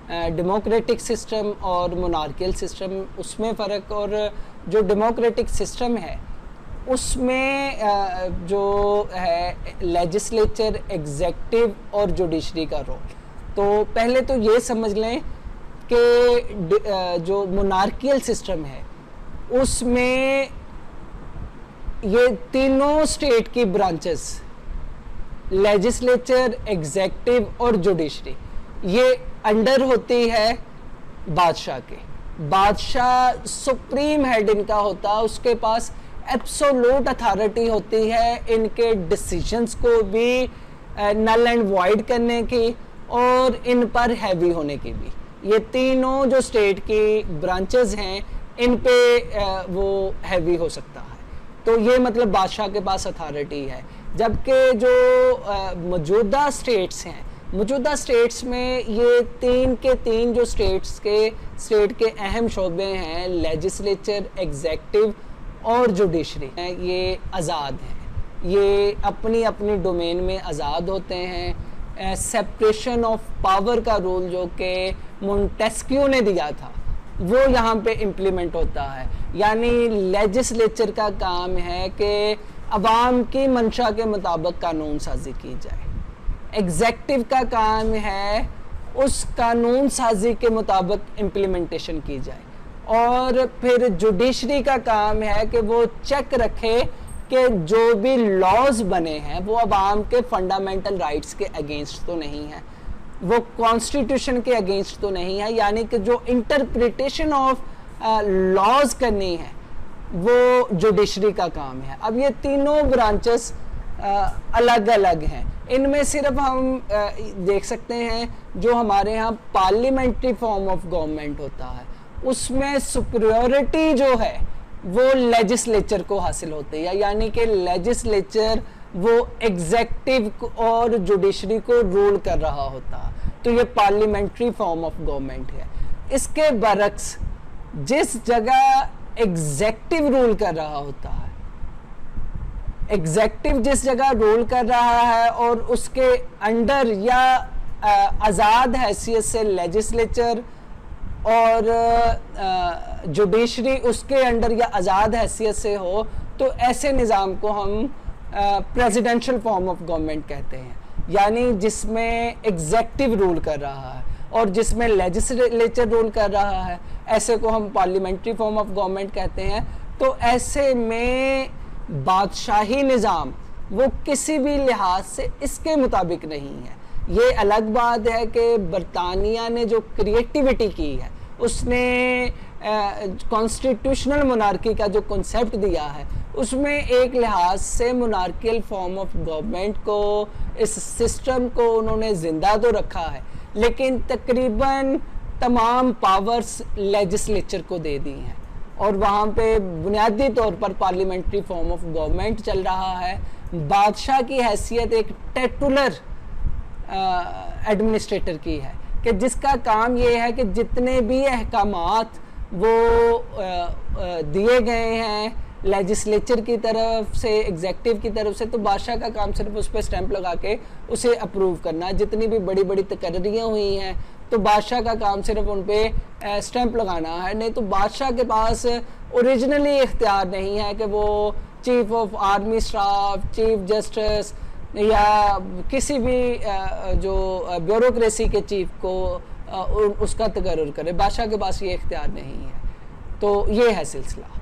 Democratic system और monarchial system, उसमें फ़र्क। और जो डेमोक्रेटिक सिस्टम है उसमें जो है लेजिस्लेचर, एग्जेक्टिव और जुडिशरी का रोल। तो पहले तो ये समझ लें कि जो मोनार्कियल सिस्टम है उसमें ये तीनों स्टेट की ब्रांचेस, लेजिस्लेचर, एग्जेक्टिव और जुडिशरी, ये अंडर होती है बादशाह के। बादशाह सुप्रीम हेड इनका होता है, उसके पास एब्सोल्यूट अथॉरिटी होती है इनके डिसीजंस को भी नल एंड वॉइड करने की और इन पर हैवी होने की भी। ये तीनों जो स्टेट की ब्रांचेस हैं इन पे वो हैवी हो सकता है। तो ये मतलब बादशाह के पास अथॉरिटी है। जबकि जो मौजूदा स्टेट्स हैं, मौजूदा स्टेट्स में ये तीन के तीन जो स्टेट के अहम शोबे हैं, लेजिस्लेचर, एग्जेक्टिव और जुडिशरी, ये आज़ाद हैं। ये अपनी अपनी डोमेन में आज़ाद होते हैं। सेपरेशन ऑफ पावर का रूल जो कि मोंटेस्क्यू ने दिया था वो यहाँ पे इम्प्लीमेंट होता है। यानी लेजिस्लेचर का काम है कि अवाम की मंशा के मुताबिक कानून साजी की जाए। एग्जेक्टिव का काम है उस कानून साजी के मुताबिक इम्प्लीमेंटेशन की जाए। और फिर जुडिशरी का काम है कि वो चेक रखे कि जो भी लॉज बने हैं वो अवाम के फंडामेंटल राइट्स के अगेंस्ट तो नहीं है, वो कॉन्स्टिट्यूशन के अगेंस्ट तो नहीं है। यानी कि जो इंटरप्रिटेशन ऑफ लॉज करनी है वो जुडिशरी का काम है। अब ये तीनों ब्रांचेस अलग अलग हैं। इनमें सिर्फ हम देख सकते हैं जो हमारे यहाँ पार्लियामेंट्री फॉर्म ऑफ गवर्नमेंट होता है उसमें सुपीरियरिटी जो है वो लेजिस्लेचर को हासिल होती है। यानी कि लेजिस्लेचर वो एग्जेक्टिव और जुडिशरी को रूल कर रहा होता है। तो ये पार्लियामेंट्री फॉर्म ऑफ गवर्नमेंट है। इसके बरक्स जिस जगह एग्जेक्टिव रूल कर रहा होता है, एग्जेक्टिव जिस जगह रूल कर रहा है और उसके अंडर या आज़ाद हैसियत से लेजिस्लेचर और जुडिशरी उसके अंडर या आज़ाद हैसियत से हो, तो ऐसे निज़ाम को हम प्रेसिडेंशियल फॉर्म ऑफ गवर्नमेंट कहते हैं। यानी जिसमें एग्जेक्टिव रूल कर रहा है और जिसमें लेजिस्लेचर रूल कर रहा है, ऐसे को हम पार्लियामेंट्री फॉर्म ऑफ गवर्नमेंट कहते हैं। तो ऐसे में बादशाही निज़ाम वो किसी भी लिहाज से इसके मुताबिक नहीं है। ये अलग बात है कि बरतानिया ने जो क्रिएटिविटी की है उसने कॉन्स्टिट्यूशनल मोनार्की का जो कॉन्सेप्ट दिया है उसमें एक लिहाज से मोनार्कियल फॉर्म ऑफ गवर्नमेंट को, इस सिस्टम को उन्होंने ज़िंदा तो रखा है लेकिन तकरीबन तमाम पावर्स लेजिस्लेचर को दे दी हैं और वहाँ पे बुनियादी तौर पर पार्लियामेंट्री फॉर्म ऑफ गवर्नमेंट चल रहा है। बादशाह की हैसियत एक टेटुलर एडमिनिस्ट्रेटर की है कि जिसका काम ये है कि जितने भी अहकामात वो दिए गए हैं लेजिस्लेचर की तरफ से, एग्जेक्टिव की तरफ से, तो बादशाह का काम सिर्फ उस पर स्टैंप लगा के उसे अप्रूव करना। जितनी भी बड़ी बड़ी तकर्रियाँ हुई हैं तो बादशाह का काम सिर्फ उन पे स्टैंप लगाना है। नहीं तो बादशाह के पास ओरिजिनली इख्तियार नहीं है कि वो chief of army staff, chief justice या किसी भी जो ब्यूरोक्रेसी के चीफ को उसका तकर्रुर करे। बादशाह के पास ये इख्तियार नहीं है। तो ये है सिलसिला।